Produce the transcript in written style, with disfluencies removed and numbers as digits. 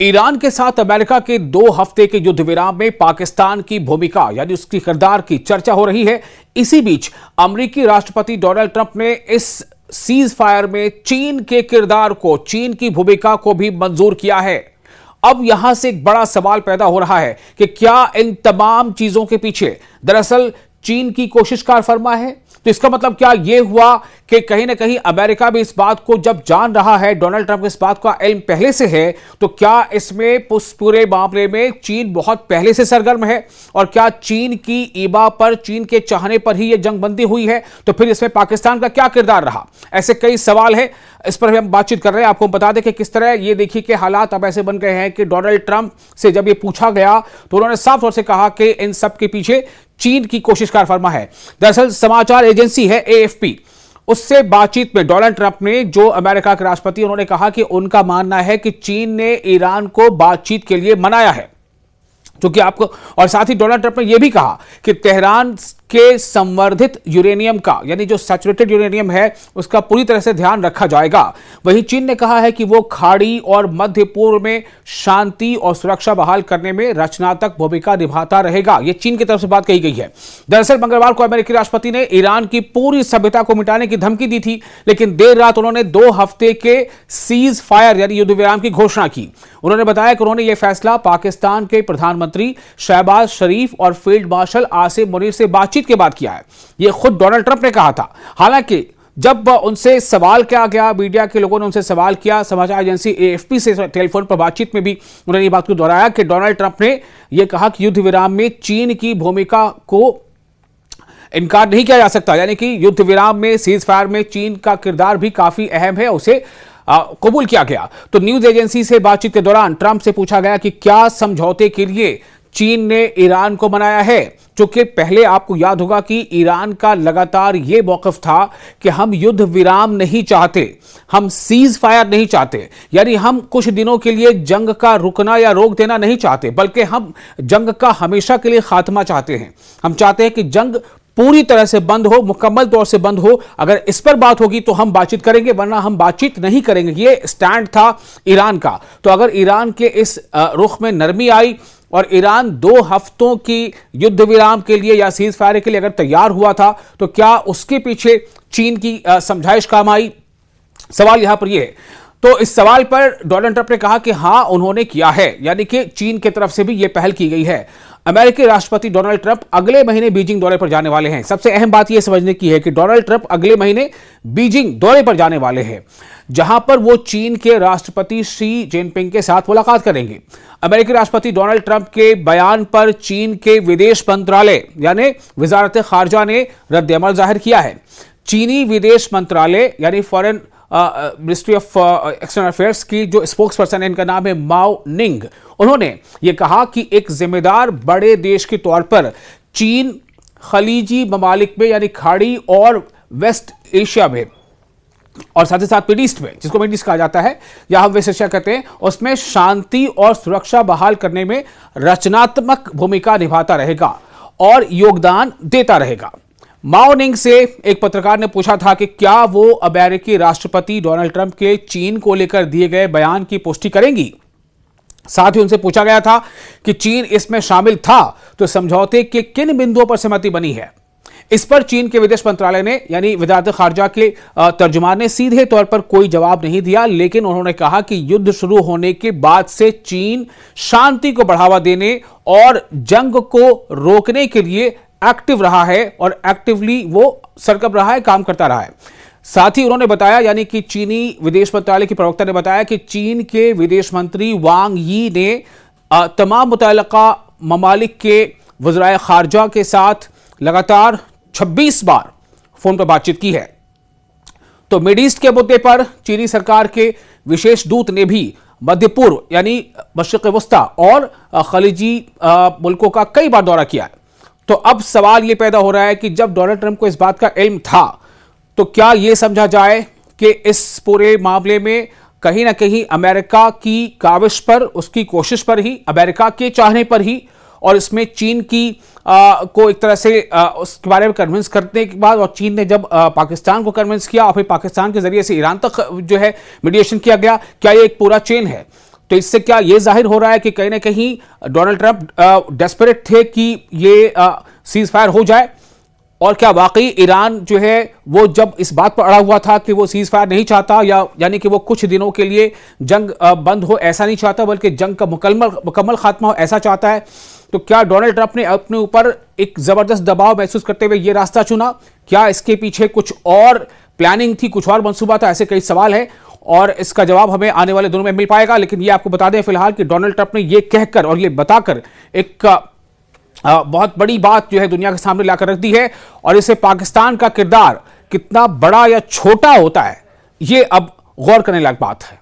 Iran के साथ America के 2 हफ्ते के युद्ध विराम में पाकिस्तान की भूमिका यानी उसकी किरदार की चर्चा हो रही है। इसी बीच अमेरिकी राष्ट्रपति डोनाल्ड ट्रंप ने इस सीज फायर में चीन के किरदार को, चीन की भूमिका को भी मंजूर किया है। अब यहां से एक बड़ा सवाल पैदा हो रहा है कि क्या इन तमाम चीजों के पीछे दरअसल चीन की कोशिश कार फरमा है। तो इसका मतलब क्या यह हुआ कि कहीं ना कहीं अमेरिका भी इस बात को जब जान रहा है, डोनाल्ड ट्रंप को इस बात का इल्म पहले से है, तो क्या इसमें उस पूरे मामले में चीन बहुत पहले से सरगर्म है और क्या चीन की ईबा पर, चीन के चाहने पर ही यह जंग बंदी हुई है। तो फिर इसमें पाकिस्तान का क्या किरदार रहा, ऐसे कई सवाल हैं। इस पर हम बातचीत कर रहे हैं। आपको बता दें कि किस तरह ये देखिए कि हालात अब ऐसे बन गए हैं कि डोनाल्ड ट्रंप से जब ये पूछा गया तो उन्होंने साफ तौर से कहा कि इन सब के पीछे चीन की कोशिश कार फरमा है। दरअसल समाचार एजेंसी है एएफपी, उससे बातचीत में डोनाल्ड ट्रंप ने, जो अमेरिका के राष्ट्रपति, उन्होंने कहा कि उनका मानना है कि चीन ने ईरान को बातचीत के लिए मनाया है, क्योंकि आपको, और साथ ही डोनाल्ड ट्रंप ने यह भी कहा कि तेहरान के संवर्धित यूरेनियम का, यानी जो सैचुरेटेड यूरेनियम है, उसका पूरी तरह से ध्यान रखा जाएगा। वहीं चीन ने कहा है कि वो खाड़ी और मध्य पूर्व में शांति और सुरक्षा बहाल करने में रचनात्मक भूमिका निभाता रहेगा। यह चीन की तरफ से बात कही गई है। दरअसल मंगलवार को अमेरिकी राष्ट्रपति ने ईरान की पूरी सभ्यता को मिटाने की धमकी दी थी, लेकिन देर रात उन्होंने 2 हफ्ते के सीज फायर यानी युद्ध विराम की घोषणा की। उन्होंने बताया कि उन्होंने यह फैसला पाकिस्तान के प्रधानमंत्री शहबाज शरीफ और फील्ड मार्शल आसिम मुनीर से बातचीत के बाद किया है। यह खुद डोनाल्ड ट्रंप ने कहा था। हालांकि जब उनसे सवाल किया गया, मीडिया के लोगों ने उनसे सवाल किया, समाचार एजेंसी एएफपी से टेलीफोन पर बातचीत में भी उन्होंने ये बात को दोहराया कि डोनाल्ड ट्रंप ने यह कहा कि युद्ध विराम में चीन की भूमिका को इनकार नहीं किया जा सकता, यानी कि युद्ध विराम में, सीज फायर में चीन का किरदार भी काफी अहम है, उसे कबूल किया गया। तो न्यूज एजेंसी से बातचीत के दौरान ट्रंप से पूछा गया कि क्या समझौते के लिए चीन ने ईरान को मनाया है, क्योंकि पहले आपको याद होगा कि ईरान का लगातार यह मौकफ था कि हम युद्ध विराम नहीं चाहते, हम सीज फायर नहीं चाहते, यानी हम कुछ दिनों के लिए जंग का रुकना या रोक देना नहीं चाहते, बल्कि हम जंग का हमेशा के लिए खात्मा चाहते हैं। हम चाहते हैं कि जंग पूरी तरह से बंद हो, मुकम्मल तौर से बंद हो। अगर इस पर बात होगी तो हम बातचीत करेंगे, वरना हम बातचीत नहीं करेंगे। ये स्टैंड था ईरान का। तो अगर ईरान के इस रुख में नरमी आई और ईरान 2 हफ्तों की युद्ध विराम के लिए या सीज फायर के लिए अगर तैयार हुआ था, तो क्या उसके पीछे चीन की समझाइश काम आई? सवाल यहां पर यह है। तो इस सवाल पर डोनाल्ड ट्रंप ने कहा कि हां, उन्होंने किया है, यानी कि चीन की तरफ से भी यह पहल की गई है। अमेरिकी राष्ट्रपति डोनाल्ड ट्रंप अगले महीने बीजिंग दौरे पर जाने वाले हैं। सबसे अहम बात यह समझने की है कि डोनाल्ड ट्रंप अगले महीने बीजिंग दौरे पर जाने वाले हैं, जहां पर वो चीन के राष्ट्रपति शी जिनपिंग के साथ मुलाकात करेंगे। अमेरिकी राष्ट्रपति डोनाल्ड ट्रंप के बयान पर चीन के विदेश मंत्रालय यानी वजारत खारजा ने रद्द-ए-अमल जाहिर किया है। चीनी विदेश मंत्रालय यानी foreign ministry of external affairs की जो स्पोक्स पर्सन है, इनका नाम है माओ निंग, उन्होंने ये कहा कि एक जिम्मेदार बड़े देश के तौर पर चीन खलीजी ममालिक में यानी खाड़ी और वेस्ट एशिया में और साथ ही साथ मिड ईस्ट में, जिसको मिड ईस्ट कहा जाता है या हम वेस्ट एशिया कहते हैं, उसमें शांति और सुरक्षा बहाल करने में रचनात्मक भूमिका निभाता रहेगा और योगदान देता रहेगा। माओ निंग से एक पत्रकार ने पूछा था कि क्या वो अमेरिकी राष्ट्रपति डोनाल्ड ट्रंप के चीन को लेकर दिए गए बयान की पुष्टि करेंगी। साथ ही उनसे पूछा गया था कि चीन इसमें शामिल था तो समझौते के किन बिंदुओं पर सहमति बनी है। इस पर चीन के विदेश मंत्रालय ने यानी वजारत खारजा के तर्जुमान ने सीधे तौर पर कोई जवाब नहीं दिया, लेकिन उन्होंने कहा कि युद्ध शुरू होने के बाद से चीन शांति को बढ़ावा देने और जंग को रोकने के लिए एक्टिव रहा है और एक्टिवली वो सरगर्म रहा है, काम करता रहा है। साथ ही उन्होंने बताया, यानी कि चीनी विदेश मंत्रालय की प्रवक्ता ने बताया कि चीन के विदेश मंत्री वांग यी ने तमाम मुतल्लिका ममालिक के वज़राए खारजा के साथ लगातार 26 बार फोन पर बातचीत की है। तो मिड ईस्ट के मुद्दे पर चीनी सरकार के विशेष दूत ने भी मध्य पूर्व यानी मशरिक़ वस्ता और खलीजी मुल्कों का कई बार दौरा किया है। तो अब सवाल यह पैदा हो रहा है कि जब डोनाल्ड ट्रंप को इस बात का इल्म था, तो क्या यह समझा जाए कि इस पूरे मामले में कहीं ना कहीं अमेरिका की काविश पर, उसकी कोशिश पर ही, अमेरिका के चाहने पर ही, और इसमें चीन की को एक तरह से उसके बारे में कन्विंस करने के बाद, और चीन ने जब पाकिस्तान को कन्विंस किया और फिर पाकिस्तान के जरिए से ईरान तक जो है मीडिएशन किया गया, क्या ये एक पूरा चेन है? तो इससे क्या यह जाहिर हो रहा है कि कहीं ना कहीं डोनाल्ड ट्रंप डेस्परेट थे कि ये सीज फायर हो जाए? और क्या वाकई ईरान जो है वो जब इस बात पर अड़ा हुआ था कि वो सीज फायर नहीं चाहता, या यानी कि वो कुछ दिनों के लिए जंग बंद हो ऐसा नहीं चाहता, बल्कि जंग का मुकम्मल खात्मा हो ऐसा चाहता है, तो क्या डोनाल्ड ट्रंप ने अपने ऊपर एक जबरदस्त दबाव महसूस करते हुए ये रास्ता चुना? क्या इसके पीछे कुछ और प्लानिंग थी, कुछ और मंसूबा था? ऐसे कई सवाल है और इसका जवाब हमें आने वाले दिनों में मिल पाएगा। लेकिन ये आपको बता दें फिलहाल कि डोनाल्ड ट्रंप ने ये कहकर और ये बताकर एक बहुत बड़ी बात जो है दुनिया के सामने लाकर रख दी है, और इससे पाकिस्तान का किरदार कितना बड़ा या छोटा होता है ये अब गौर करने लायक बात है।